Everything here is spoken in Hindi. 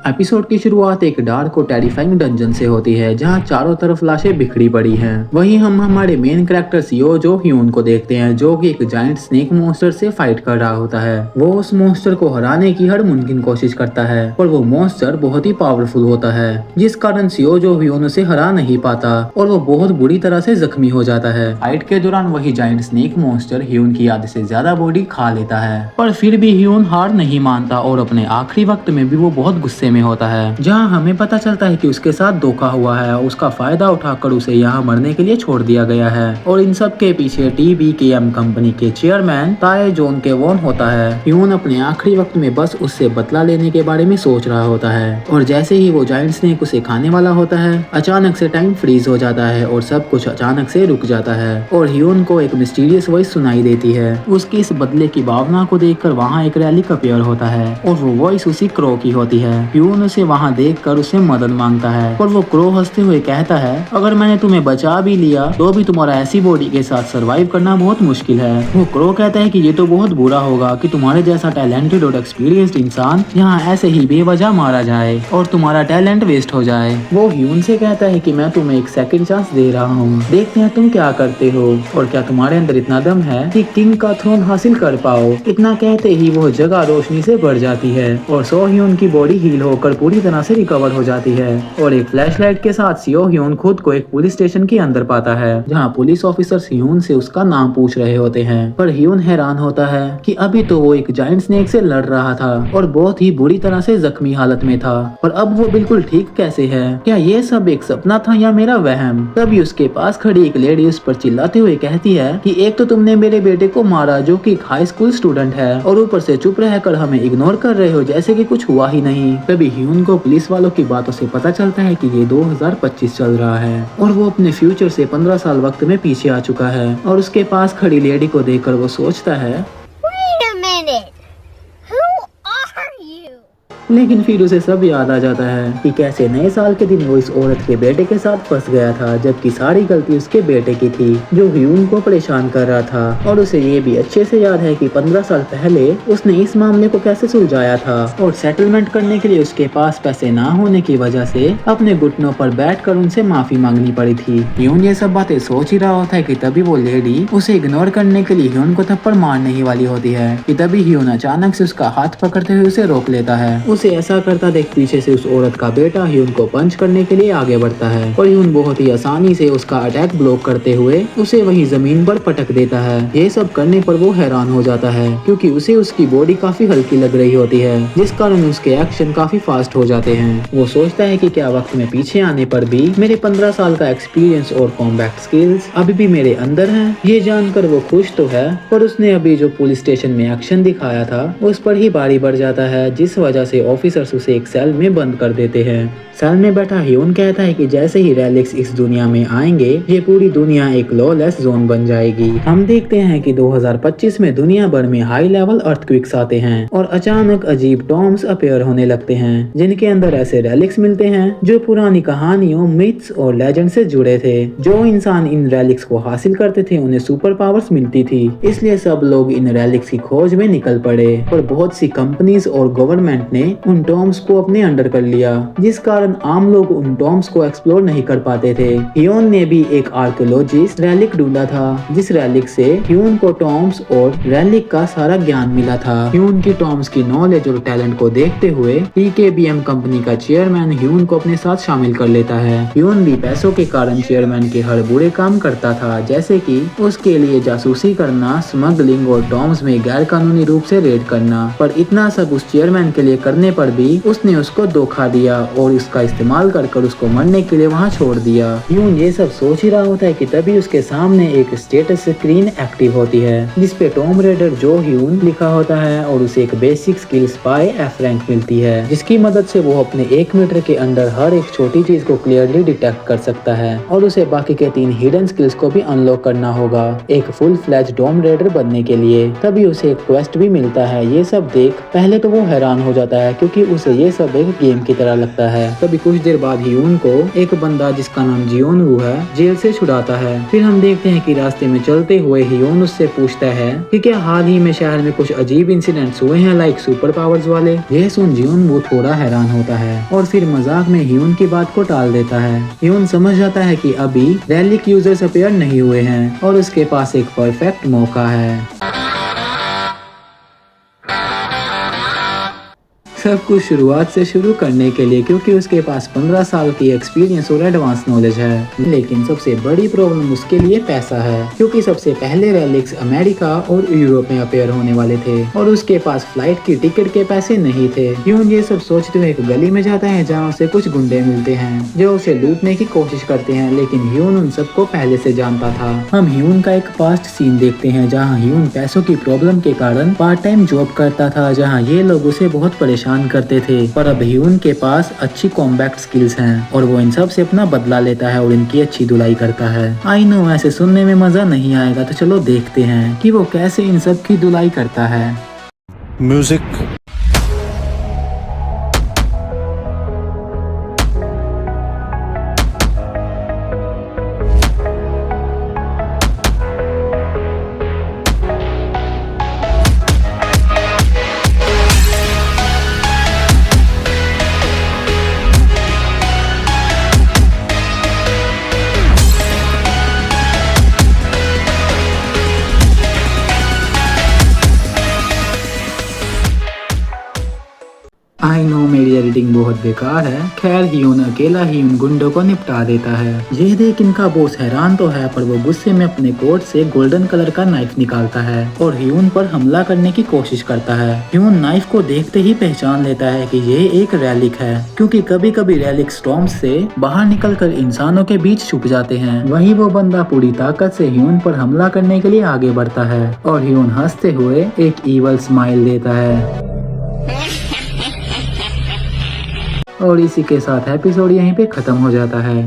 एपिसोड की शुरुआत एक डार्क और टेरिफाइंग डंजन से होती है जहां चारों तरफ लाशें बिखरी पड़ी हैं। वहीं हम हमारे मेन कैरेक्टर सीओ जो ह्यून को देखते हैं जो कि एक जायंट स्नेक मॉन्स्टर से फाइट कर रहा होता है। वो उस मॉन्स्टर को हराने की हर मुमकिन कोशिश करता है पर वो मॉन्स्टर बहुत ही पावरफुल होता है जिस कारण सीओ जो ह्यून उसे हरा नहीं पाता और वो बहुत बुरी तरह से जख्मी हो जाता है। फाइट के दौरान वही जायंट स्नेक मॉन्स्टर ह्यून की आधे से ज्यादा बॉडी खा लेता है पर फिर भी ह्यून हार नहीं मानता और अपने आखिरी वक्त में भी वो बहुत गुस्से में होता है। जहां हमें पता चलता है कि उसके साथ धोखा हुआ है, उसका फायदा उठाकर उसे यहाँ मरने के लिए छोड़ दिया गया है और इन सब के पीछे TBKM कंपनी के चेयरमैन ताए जोन के वॉन होता है। ह्यून अपने आखिरी वक्त में बस उससे बदला लेने के बारे में सोच रहा होता है और जैसे ही वो जायंट स्नेक उसे खाने वाला होता है अचानक से टाइम फ्रीज हो जाता है और सब कुछ अचानक से रुक जाता है और ह्यून को एक मिस्टीरियस वॉइस सुनाई देती है। उसकी इस बदले की भावना को देखकर वहाँ एक रैली अपीयर होता है और वो वॉइस उसी क्रो की होती है। ह्यून उसे वहाँ देखकर उससे मदद मांगता है पर वो क्रो हंसते हुए कहता है अगर मैंने तुम्हें बचा भी लिया तो भी तुम्हारा ऐसी बॉडी के साथ सरवाइव करना बहुत मुश्किल है। वो क्रो कहता है कि ये तो बहुत बुरा होगा कि तुम्हारे जैसा टैलेंटेड और एक्सपीरियंस्ड इंसान यहाँ ऐसे ही बेवजह मारा जाए और तुम्हारा टैलेंट वेस्ट हो जाए। वो ह्यून से कहता है कि मैं तुम्हें एक सेकंड चांस दे रहा हूँ, देखते हैं तुम क्या करते हो और क्या तुम्हारे अंदर इतना दम है कि किंग का थ्रोन हासिल कर पाओ। इतना कहते ही वो जगह रोशनी से भर जाती है और सो ह्यून की बॉडी हील होकर पूरी तरह से रिकवर हो जाती है और एक फ्लैशलाइट के साथ सीओ ह्यून खुद को एक पुलिस स्टेशन के अंदर पाता है जहां पुलिस ऑफिसर ह्यून से उसका नाम पूछ रहे होते हैं पर ह्यून हैरान होता है कि अभी तो वो एक जायंट स्नेक से लड़ रहा था और बहुत ही बुरी तरह से जख्मी हालत में था पर अब वो बिल्कुल ठीक कैसे है? क्या ये सब एक सपना था या मेरा वहम? तभी उसके पास खड़ी एक लेडी उस पर चिल्लाते हुए कहती है कि एक तो तुमने मेरे बेटे को मारा जो कि एक हाई स्कूल स्टूडेंट है और ऊपर से चुप रहकर हमें इग्नोर कर रहे हो जैसे कि कुछ हुआ ही नहीं। तभी ह्यून को पुलिस वालों की बातों से पता चलता है कि ये 2025 चल रहा है और वो अपने फ्यूचर से 15 साल वक्त में पीछे आ चुका है और उसके पास खड़ी लेडी को देखकर वो सोचता है लेकिन फिर उसे सब याद आ जाता है कि कैसे नए साल के दिन वो इस औरत के बेटे के साथ फंस गया था जबकि सारी गलती उसके बेटे की थी जो ह्यून को परेशान कर रहा था और उसे ये भी अच्छे से याद है कि 15 साल पहले उसने इस मामले को कैसे सुलझाया था और सेटलमेंट करने के लिए उसके पास पैसे ना होने की वजह से अपने घुटनों पर बैठकर उनसे माफी मांगनी पड़ी थी। ह्यून ये सब बातें सोच ही रहा होता है कि तभी वो लेडी उसे इग्नोर करने के लिए ह्यून को थप्पड़ मारने ही वाली होती है कि तभी ह्यून अचानक से उसका हाथ पकड़ते हुए उसे रोक लेता है। उसे ऐसा करता देख पीछे से उस औरत का बेटा ह्यून को पंच करने के लिए आगे बढ़ता है और ह्यून बहुत ही आसानी से उसका अटैक ब्लॉक करते हुए उसे वही जमीन पर पटक देता है। ये सब करने पर वो हैरान हो जाता है क्योंकि उसे उसकी बॉडी काफी हल्की लग रही होती है जिस कारण उसके एक्शन काफी फास्ट हो जाते हैं। वो सोचता है कि क्या वक्त में पीछे आने पर भी मेरे 15 साल का एक्सपीरियंस और कॉम्बैट स्किल्स अभी भी मेरे अंदर है। ये जानकर वो खुश तो है पर उसने अभी जो पुलिस स्टेशन में एक्शन दिखाया था उस पर ही भारी बढ़ जाता है जिस वजह से ऑफिसर्स उसे एक सेल में बंद कर देते हैं। सेल में बैठा ह्यून कहता है कि जैसे ही रेलिक्स इस दुनिया में आएंगे ये पूरी दुनिया एक लॉलेस जोन बन जाएगी। हम देखते हैं कि 2025 में दुनिया भर में हाई लेवल अर्थक्वेक्स आते हैं और अचानक अजीब टॉम्स अपीयर होने लगते हैं जिनके अंदर ऐसे रेलिक्स मिलते हैं जो पुरानी कहानियों, मिथ्स और लेजेंड से जुड़े थे। जो इंसान इन रेलिक्स को हासिल करते थे उन्हें सुपर पावर्स मिलती थी, इसलिए सब लोग इन रेलिक्स की खोज में निकल पड़े पर बहुत सी कंपनीज और गवर्नमेंट ने उन टॉम्स को अपने अंडर कर लिया जिस कारण आम लोग उन टॉम्स को एक्सप्लोर नहीं कर पाते थे। ह्यून ने भी एक आर्कियोलॉजिस्ट रेलिक ढूंढा था जिस रेलिक से ह्यून को टॉम्स और रेलिक का सारा ज्ञान मिला था। ह्यून की टॉम्स की नॉलेज और टैलेंट को देखते हुए TKBM कंपनी का चेयरमैन ह्यून को अपने साथ शामिल कर लेता है। ह्यून भी पैसों के कारण चेयरमैन के हर बुरे काम करता था जैसे कि उसके लिए जासूसी करना, स्मगलिंग और टॉम्स में गैर कानूनी रूप से रेड करना। पर इतना सब उस चेयरमैन के लिए करने पर भी उसने उसको धोखा दिया और इसका इस्तेमाल कर उसको मरने के लिए वहाँ छोड़ दिया। ह्यून ये सब सोच ही रहा होता है कि तभी उसके सामने एक स्टेटस स्क्रीन एक्टिव होती है जिस पे टॉम रेडर जो ह्यून लिखा होता है और उसे एक basic skill spy F rank मिलती है जिसकी मदद से वो अपने 1 मीटर के अंदर हर एक छोटी चीज को क्लियरली डिटेक्ट कर सकता है और उसे बाकी के 3 हिडन स्किल्स को भी अनलॉक करना होगा एक फुल फ्लैज टॉम रेडर बनने के लिए। तभी उसे एक क्वेस्ट भी मिलता है। ये सब देख पहले तो वो हैरान हो जाता है क्योंकि उसे ये सब एक गेम की तरह लगता है। तभी कुछ देर बाद ह्यून को एक बंदा जिसका नाम जियोन वू है जेल से छुड़ाता है। फिर हम देखते हैं कि रास्ते में चलते हुए ह्यून उससे पूछता है कि क्या हाल ही में शहर में कुछ अजीब इंसिडेंट्स हुए हैं लाइक सुपर पावर्स वाले। यह सुन जियोन वो थोड़ा हैरान होता है और फिर मजाक में ह्यून की बात को टाल देता है। ह्यून समझ जाता है कि अभी रैलिक यूजर्स अपीयर नहीं हुए हैं और उसके पास एक परफेक्ट मौका है। सब कुछ शुरुआत से शुरू करने के लिए, क्योंकि उसके पास 15 साल की एक्सपीरियंस और एडवांस नॉलेज है। लेकिन सबसे बड़ी प्रॉब्लम उसके लिए पैसा है, क्योंकि सबसे पहले रेलिक्स अमेरिका और यूरोप में अपेयर होने वाले थे और उसके पास फ्लाइट की टिकट के पैसे नहीं थे। ह्यून ये सब सोचते हुए एक गली में जाता है जहाँ उसे कुछ गुंडे मिलते हैं जो उसे लूटने की कोशिश करते हैं, लेकिन ह्यून उन सबको पहले से जानता था। हम ह्यून का एक पास्ट सीन देखते हैं जहाँ ह्यून पैसों की प्रॉब्लम के कारण पार्ट टाइम जॉब करता था, जहाँ ये लोग उसे बहुत परेशान करते थे। पर अब ह्यून के पास अच्छी कॉम्बैट स्किल्स हैं और वो इन सब से अपना बदला लेता है और इनकी अच्छी धुलाई करता है। आई नो ऐसे सुनने में मजा नहीं आएगा, तो चलो देखते हैं कि वो कैसे इन सब की धुलाई करता है। म्यूजिक। आई नो मेरी एडिटिंग बहुत बेकार है। खैर ह्यून अकेला ही उन गुंडों को निपटा देता है। ये देख इनका बॉस हैरान तो है, पर वो गुस्से में अपने कोट से गोल्डन कलर का नाइफ निकालता है और ह्यून पर हमला करने की कोशिश करता है। ह्यून नाइफ को देखते ही पहचान लेता है कि ये एक रैलिक है, क्योंकि कभी कभी रैलिक स्टॉर्म्स से बाहर निकलकर इंसानों के बीच छुप जाते हैं। वहीं वो बंदा पूरी ताकत से ह्यून पर हमला करने के लिए आगे बढ़ता है और ह्यून हंसते हुए एक ईवल स्माइल देता है। और इसी के साथ एपिसोड यहीं पे खत्म हो जाता है।